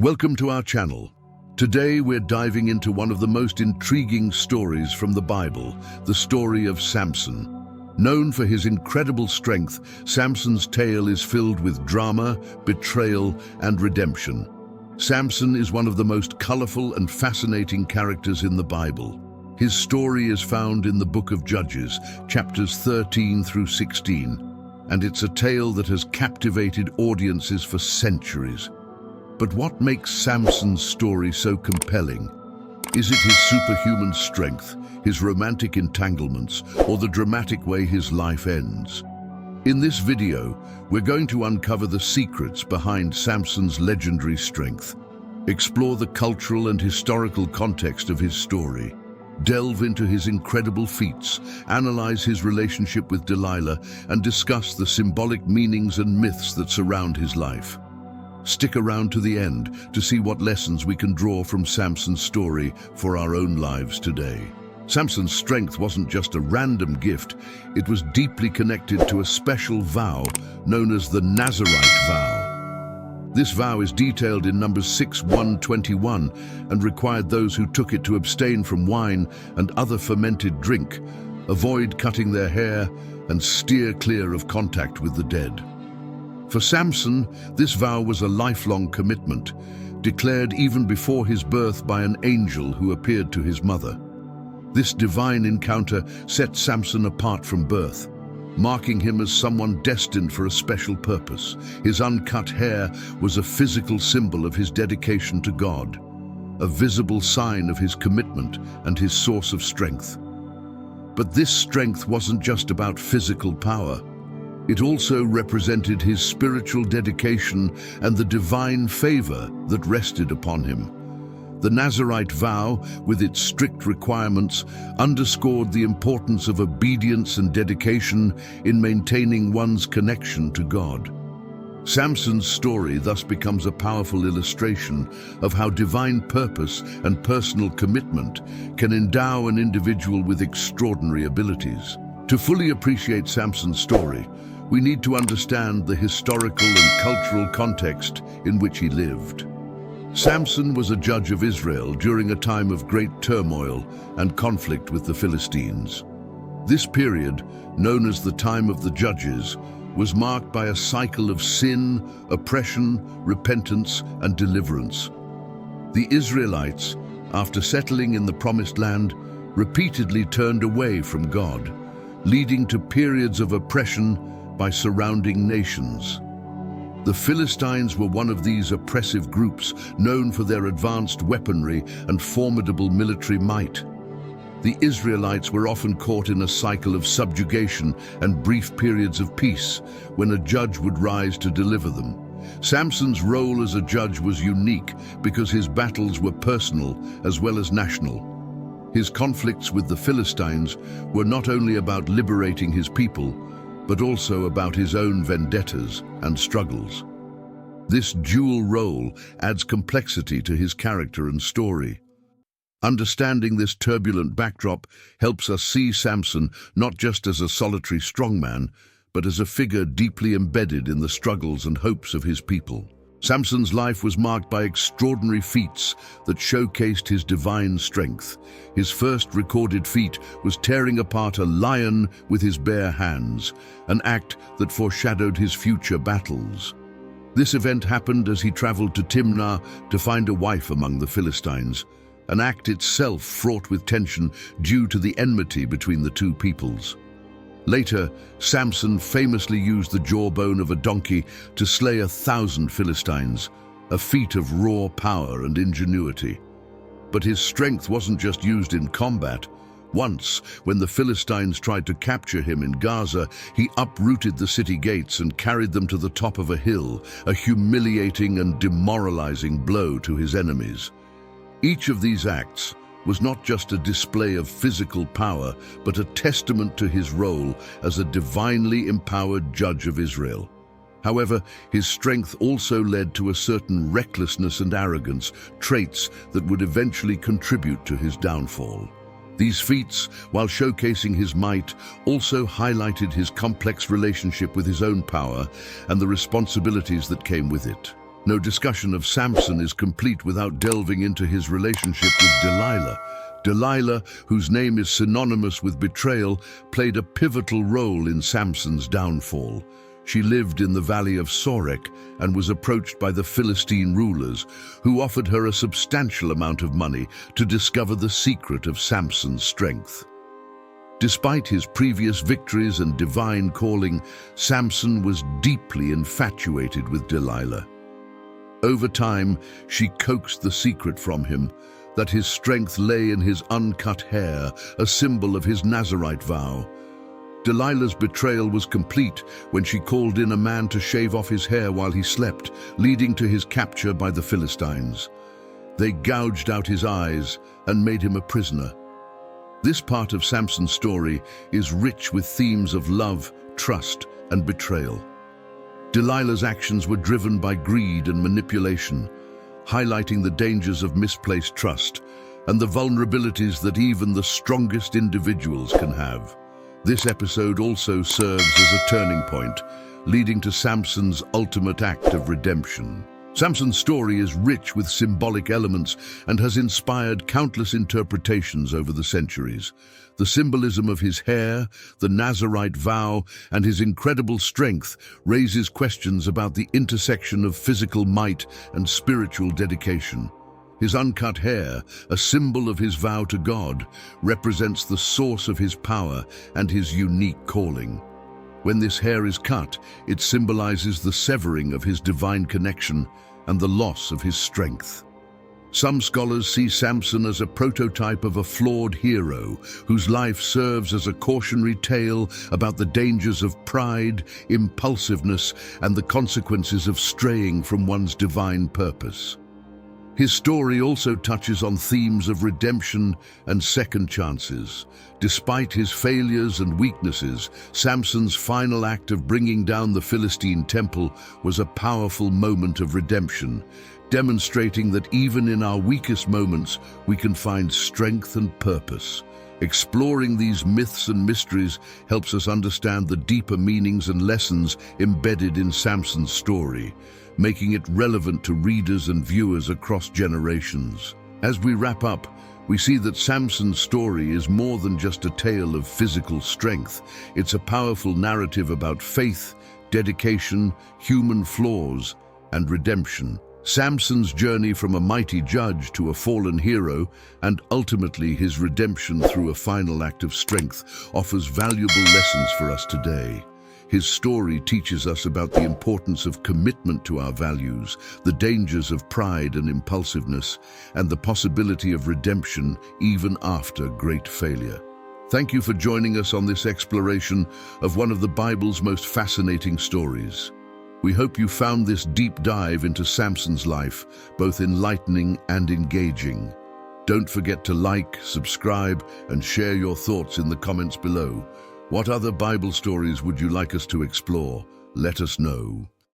Welcome to our channel. Today we're diving into one of the most intriguing stories from the Bible, the story of Samson. Known for his incredible strength, Samson's tale is filled with drama, betrayal, and redemption. Samson is one of the most colorful and fascinating characters in the Bible. His story is found in the book of Judges, chapters 13 through 16, and it's a tale that has captivated audiences for centuries. But what makes Samson's story so compelling? Is it his superhuman strength, his romantic entanglements, or the dramatic way his life ends? In this video, we're going to uncover the secrets behind Samson's legendary strength, explore the cultural and historical context of his story, delve into his incredible feats, analyze his relationship with Delilah, and discuss the symbolic meanings and myths that surround his life. Stick around to the end to see what lessons we can draw from Samson's story for our own lives today. Samson's strength wasn't just a random gift, it was deeply connected to a special vow known as the Nazirite vow. This vow is detailed in Numbers 6:1-21 and required those who took it to abstain from wine and other fermented drink, avoid cutting their hair, and steer clear of contact with the dead. For Samson, this vow was a lifelong commitment, declared even before his birth by an angel who appeared to his mother. This divine encounter set Samson apart from birth, marking him as someone destined for a special purpose. His uncut hair was a physical symbol of his dedication to God, a visible sign of his commitment and his source of strength. But this strength wasn't just about physical power. It also represented his spiritual dedication and the divine favor that rested upon him. The Nazirite vow, with its strict requirements, underscored the importance of obedience and dedication in maintaining one's connection to God. Samson's story thus becomes a powerful illustration of how divine purpose and personal commitment can endow an individual with extraordinary abilities. To fully appreciate Samson's story, we need to understand the historical and cultural context in which he lived. Samson was a judge of Israel during a time of great turmoil and conflict with the Philistines. This period, known as the time of the Judges, was marked by a cycle of sin, oppression, repentance, and deliverance. The Israelites, after settling in the Promised Land, repeatedly turned away from God, leading to periods of oppression by surrounding nations. The Philistines were one of these oppressive groups, known for their advanced weaponry and formidable military might. The Israelites were often caught in a cycle of subjugation and brief periods of peace, when a judge would rise to deliver them. Samson's role as a judge was unique because his battles were personal as well as national. His conflicts with the Philistines were not only about liberating his people, but also about his own vendettas and struggles. This dual role adds complexity to his character and story. Understanding this turbulent backdrop helps us see Samson not just as a solitary strongman, but as a figure deeply embedded in the struggles and hopes of his people. Samson's life was marked by extraordinary feats that showcased his divine strength. His first recorded feat was tearing apart a lion with his bare hands, an act that foreshadowed his future battles. This event happened as he traveled to Timnah to find a wife among the Philistines, an act itself fraught with tension due to the enmity between the two peoples. Later, Samson famously used the jawbone of a donkey to slay 1,000 Philistines, a feat of raw power and ingenuity. But his strength wasn't just used in combat. Once, when the Philistines tried to capture him in Gaza, he uprooted the city gates and carried them to the top of a hill, a humiliating and demoralizing blow to his enemies. Each of these acts was not just a display of physical power, but a testament to his role as a divinely empowered judge of Israel. However, his strength also led to a certain recklessness and arrogance, traits that would eventually contribute to his downfall. These feats, while showcasing his might, also highlighted his complex relationship with his own power and the responsibilities that came with it. No discussion of Samson is complete without delving into his relationship with Delilah. Delilah, whose name is synonymous with betrayal, played a pivotal role in Samson's downfall. She lived in the valley of Sorek and was approached by the Philistine rulers, who offered her a substantial amount of money to discover the secret of Samson's strength. Despite his previous victories and divine calling, Samson was deeply infatuated with Delilah. Over time, she coaxed the secret from him, that his strength lay in his uncut hair, a symbol of his Nazirite vow. Delilah's betrayal was complete when she called in a man to shave off his hair while he slept, leading to his capture by the Philistines. They gouged out his eyes and made him a prisoner. This part of Samson's story is rich with themes of love, trust, and betrayal. Delilah's actions were driven by greed and manipulation, highlighting the dangers of misplaced trust and the vulnerabilities that even the strongest individuals can have. This episode also serves as a turning point, leading to Samson's ultimate act of redemption. Samson's story is rich with symbolic elements and has inspired countless interpretations over the centuries. The symbolism of his hair, the Nazirite vow, and his incredible strength raises questions about the intersection of physical might and spiritual dedication. His uncut hair, a symbol of his vow to God, represents the source of his power and his unique calling. When this hair is cut, it symbolizes the severing of his divine connection and the loss of his strength. Some scholars see Samson as a prototype of a flawed hero whose life serves as a cautionary tale about the dangers of pride, impulsiveness, and the consequences of straying from one's divine purpose. His story also touches on themes of redemption and second chances. Despite his failures and weaknesses, Samson's final act of bringing down the Philistine temple was a powerful moment of redemption, demonstrating that even in our weakest moments, we can find strength and purpose. Exploring these myths and mysteries helps us understand the deeper meanings and lessons embedded in Samson's story, making it relevant to readers and viewers across generations. As we wrap up, we see that Samson's story is more than just a tale of physical strength. It's a powerful narrative about faith, dedication, human flaws, and redemption. Samson's journey from a mighty judge to a fallen hero, and ultimately his redemption through a final act of strength, offers valuable lessons for us today. His story teaches us about the importance of commitment to our values, the dangers of pride and impulsiveness, and the possibility of redemption even after great failure. Thank you for joining us on this exploration of one of the Bible's most fascinating stories. We hope you found this deep dive into Samson's life both enlightening and engaging. Don't forget to like, subscribe, and share your thoughts in the comments below. What other Bible stories would you like us to explore? Let us know.